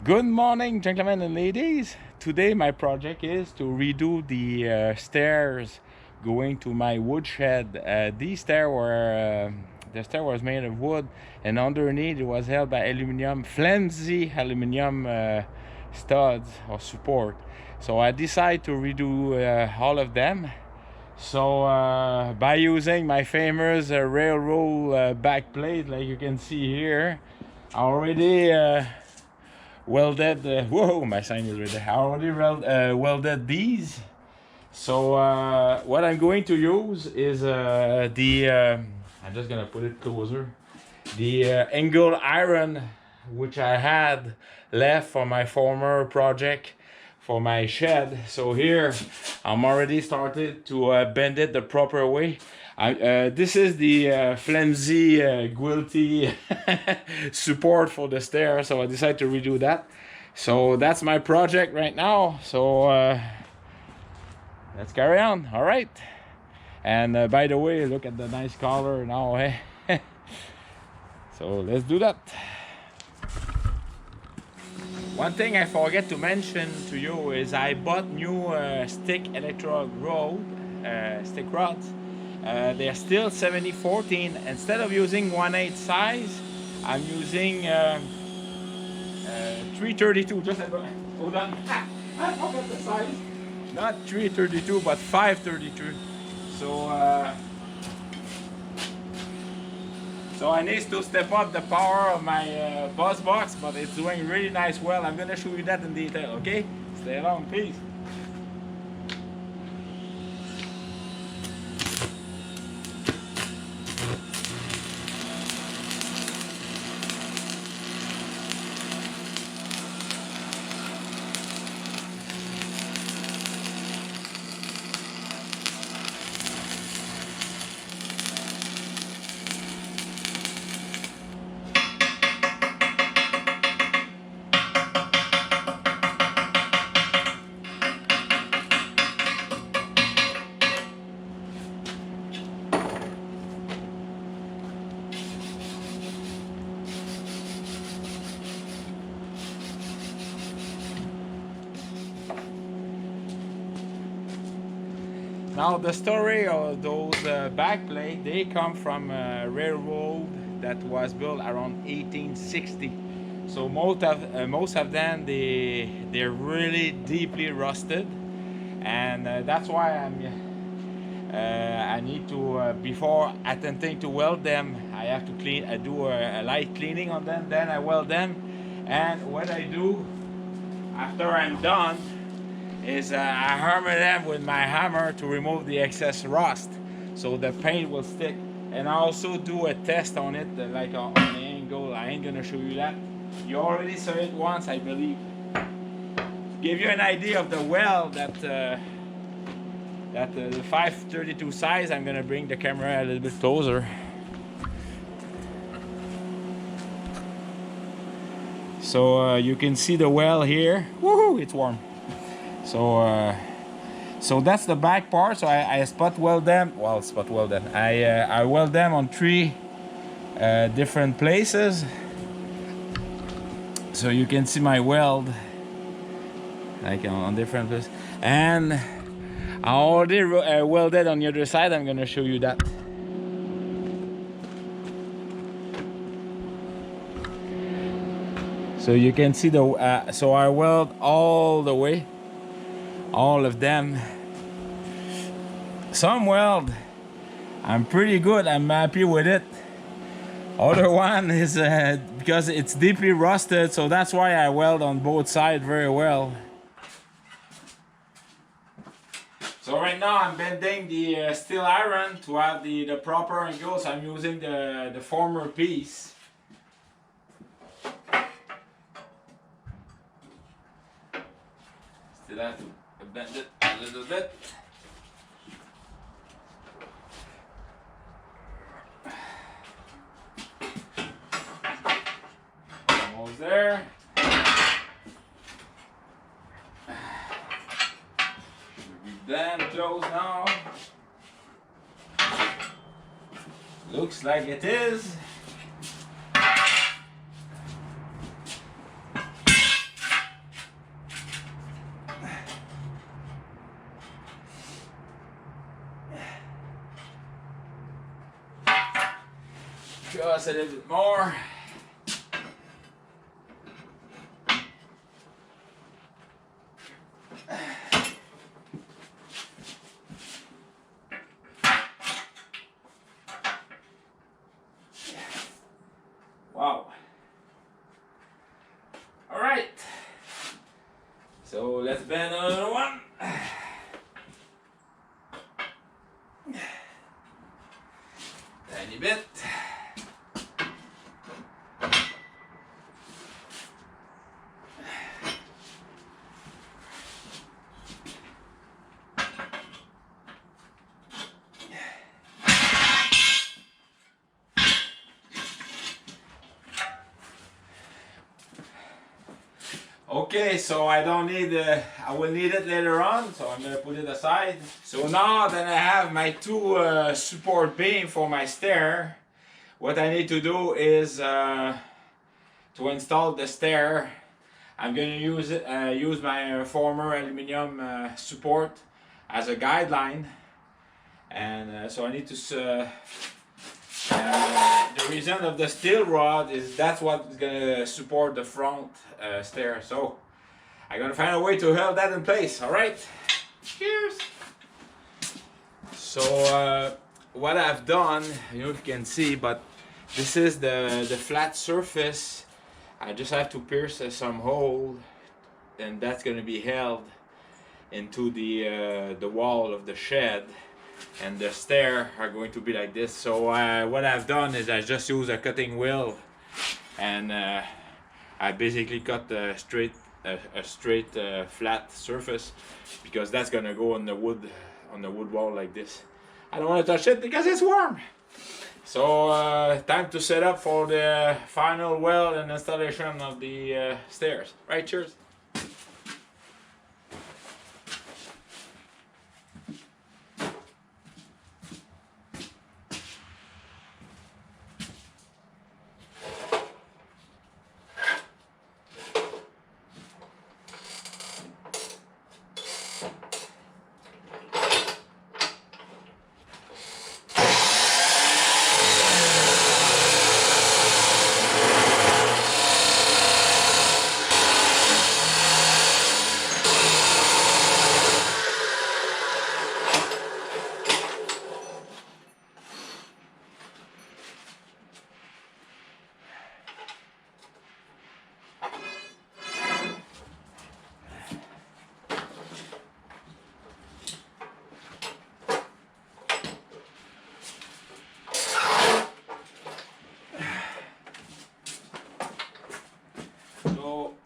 Good morning, gentlemen and ladies. Today my project is to redo the stairs going to my woodshed. The stair was made of wood, and underneath it was held by aluminum, flimsy aluminum studs or support. So I decided to redo all of them. So by using my famous railroad back plate, like you can see here, I already welded. Whoa, my sign is right there. I already welded these. So what I'm going to use is I'm just gonna put it closer. The angle iron which I had left for my former project for my shed. So here I'm already started to bend it the proper way. This is the flimsy guilty support for the stair, so I decided to redo that. So that's my project right now. So let's carry on. All right. And by the way, look at the nice color now. Eh? So let's do that. One thing I forget to mention to you is I bought new stick electrode stick rods. They're still 70-14. Instead of using 1/8 size, I'm using 332. Just hold on. I forgot the size. Not 332, but 532. So I need to step up the power of my buzz box, but it's doing really nice well. I'm gonna show you that in detail, okay? Stay along, please. Now the story of those backplate, they come from a railroad that was built around 1860. So most of them they're really deeply rusted, and that's why I need to before attempting to weld them, I have to clean. I do a light cleaning on them, then I weld them. And what I do after I'm done is I hammer them with my hammer to remove the excess rust, so the paint will stick. And I also do a test on it, like on the angle. I ain't gonna show you that. You already saw it once, I believe. Give you an idea of the weld that the 532 size. I'm gonna bring the camera a little bit closer. So you can see the weld here. Woohoo! It's warm. So that's the back part. So I spot weld them. Well, spot weld them. I weld them on 3 different places. So you can see my weld, like on different places. And I already welded on the other side. I'm gonna show you that. So you can see the. So I weld all the way. All of them. Some weld I'm pretty good, I'm happy with it. Other one is because it's deeply rusted, so that's why I weld on both sides very well. So right now I'm bending the steel iron to have the proper angle, so I'm using the former piece. Still have to bend it a little bit. Almost there. Should be damn close now. Looks like it is. just a little bit more. Wow. All right. So let's bend another one. Tiny bit. Okay, so I don't need I will need it later on, so I'm gonna put it aside. So now that I have my two support beam for my stair, what I need to do is to install the stair. I'm gonna use my former aluminum support as a guideline, and so I need to. The reason of the steel rod is that's what is gonna support the front stair. So I'm gonna find a way to hold that in place. All right. Cheers. So what I've done, you know, if you can see, but this is the flat surface. I just have to pierce some hole, and that's gonna be held into the wall of the shed. And the stair are going to be like this. So what I've done is I just use a cutting wheel, and I basically cut a straight flat surface, because that's gonna go on the wood wall like this. I don't want to touch it because it's warm. So time to set up for the final weld and installation of the stairs. Right, cheers.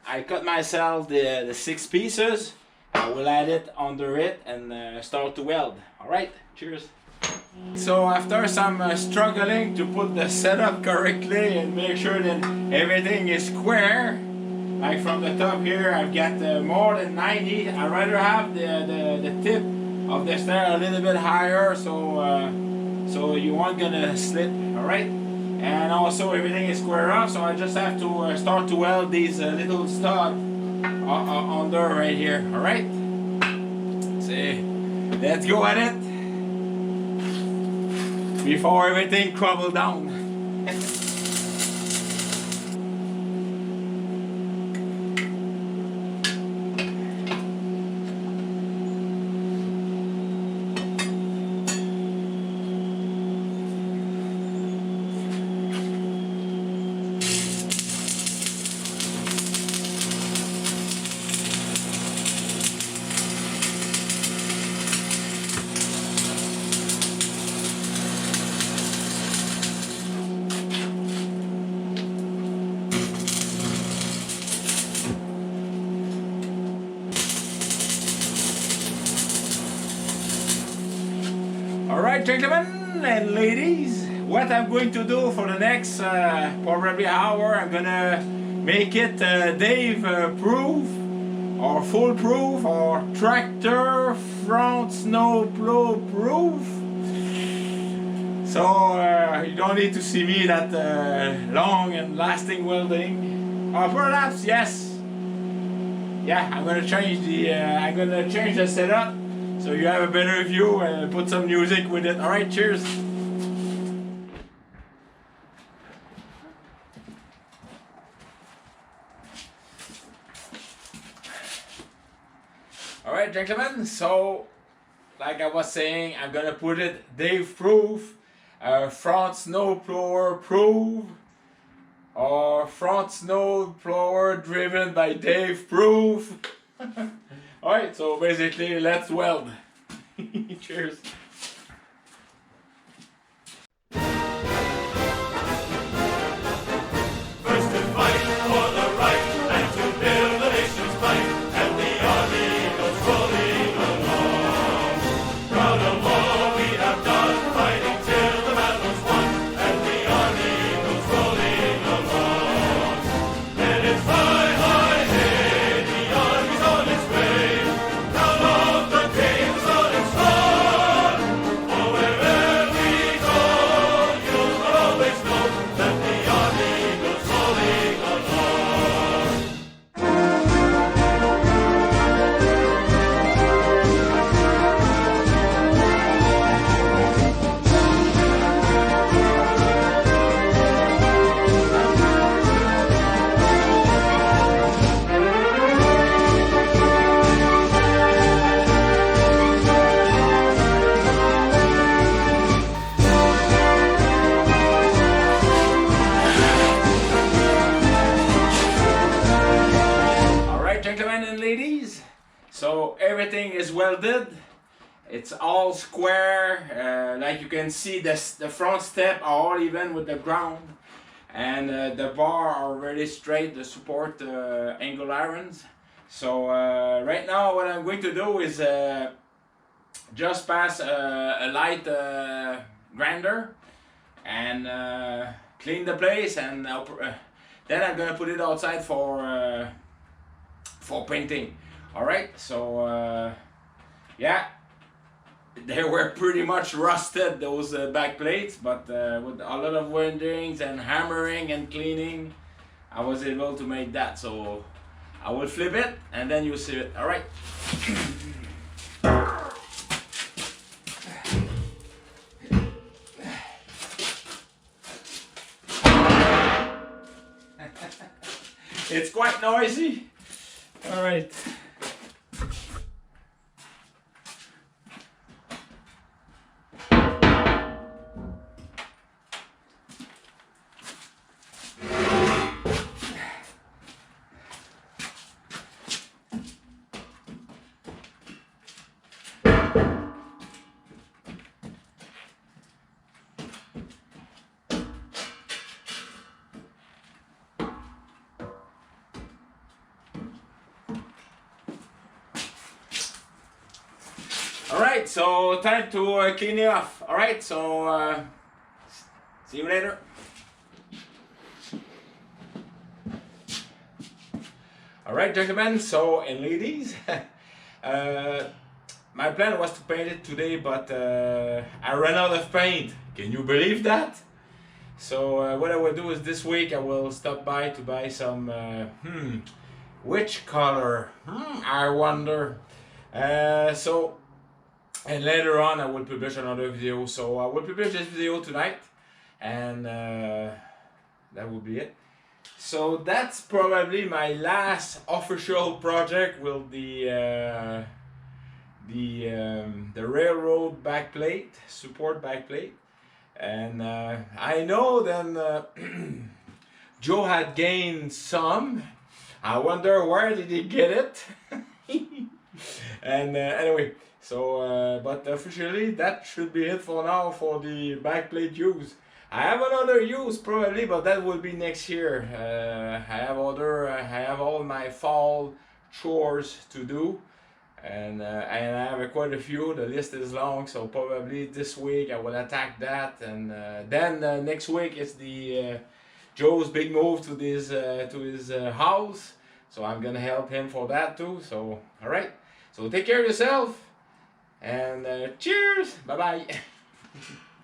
I cut myself the 6 pieces. I will add it under it and start to weld. Alright, cheers. So after some struggling to put the setup correctly and make sure that everything is square, like from the top here I've got more than 90. I'd rather have the tip of the stair a little bit higher, so you aren't gonna slip. Alright? And also everything is square up, so I just have to start to weld these little studs under right here. All right, see, let's go at it before everything crumbles down. Alright, gentlemen and ladies, what I'm going to do for the next probably hour, I'm gonna make it Dave proof or foolproof or tractor front snow plow proof. So you don't need to see me that long and lasting welding. Or perhaps yes. Yeah, I'm gonna change the setup, so you have a better view and put some music with it. Alright, cheers. Alright, gentlemen, so like I was saying, I'm gonna put it Dave proof, front snow blower proof, or front snow blower driven by Dave proof. Alright, so basically let's weld. Cheers. Gentlemen and ladies, so everything is welded. It's all square, like you can see the front step are all even with the ground, and the bar are very straight, the support angle irons. So right now what I'm going to do is just pass a light grinder and clean the place, and then I'm gonna put it outside for painting. Alright, so yeah, they were pretty much rusted, those back plates, but with a lot of windings and hammering and cleaning, I was able to make that. So I will flip it and then you'll see it. Alright. It's quite noisy. All right. Alright, so time to clean it off. Alright, so see you later. Alright, gentlemen, so and ladies, my plan was to paint it today, but I ran out of paint. Can you believe that? So what I will do is this week I will stop by to buy some, which color? I wonder. And later on I will publish another video. So I will publish this video tonight, and that will be it. So that's probably my last official project with the railroad backplate, support backplate. And I know then Joe had gained some. I wonder where did he get it. And anyway, so but officially that should be it for now for the backplate use. I have another use probably, but that will be next year. I have all my fall chores to do, and I have quite a few. The list is long, so probably this week I will attack that, and then next week it's the Joe's big move to his house. So I'm gonna help him for that too. So all right, so take care of yourself, and cheers, bye bye.